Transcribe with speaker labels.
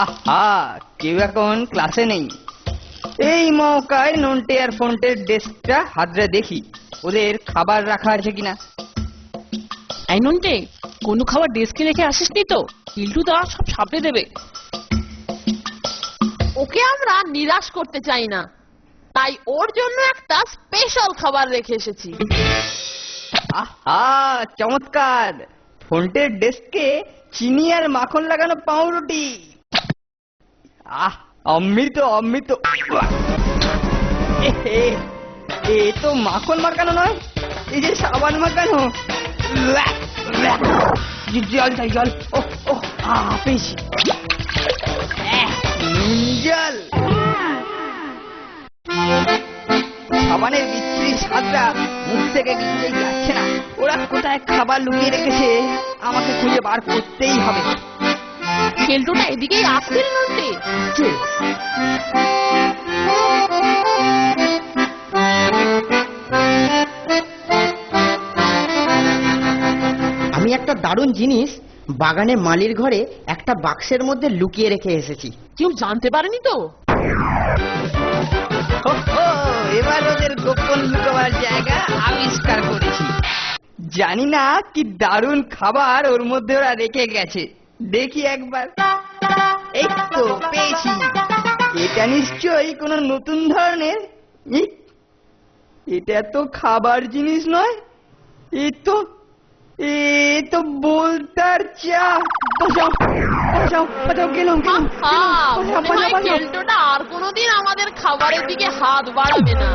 Speaker 1: আহা, কেউ এখন ক্লাসে নেই। এই মৌকায় নন্টে আর ফন্টের ডেস্কটা হাতড়ে দেখি ওদের খাবার রাখা আছে কিনা।
Speaker 2: এই নন্টে, কোনো খাবার ডেস্কে রেখে আসিসনি তো? ইল্টুদা সব সাপড়ে দেবে।
Speaker 3: ওকে আমরা নিরাশ করতে চাই না, তাই ওর জন্য একটা স্পেশাল খাবার রেখে এসেছি।
Speaker 1: আহা, চমৎকার! ফন্টের ডেস্কে চিনি আর মাখন লাগানো পাউরুটি। আহ, অমৃত অমৃত। এ তো মাখন মাখানো নয়, এই যে সাবান মাখানো। জল চাই, জল। ও ও, পেয়েছি নুন জল। সাবানের বিচ্ছিরি স্বাদটা মুখ থেকে কিছুতেই যাচ্ছে না। ওরা কোথায় খাবার লুকিয়ে রেখেছে আমাকে খুঁজে বার করতেই হবে।
Speaker 3: কেলটুটা এদিকেই আসছিল নন্টে।
Speaker 4: আমি একটা দারুণ জিনিস বাগানে মালির ঘরে একটা বাক্সের মধ্যে লুকিয়ে রেখে এসেছি।
Speaker 3: কেউ জানতে পারেনি তো?
Speaker 1: এবার ওদের গোপন লুকোবার জায়গা আবিষ্কার করেছি। জানি না কি দারুণ খাবার ওর মধ্যে ওরা রেখে গেছে। দেখি একবার। এই তো পেয়েছি। এটা নিশ্চয়ই কোনো নতুন ধরনের। এটা তো খাবার জিনিস নয়, এ তো বলতার চা। বাঁচাও বাঁচাও বাঁচাও, গেলাম
Speaker 3: কেলটুটা আর কোনোদিন আমাদের খাবারের দিকে হাত বাড়াবে না।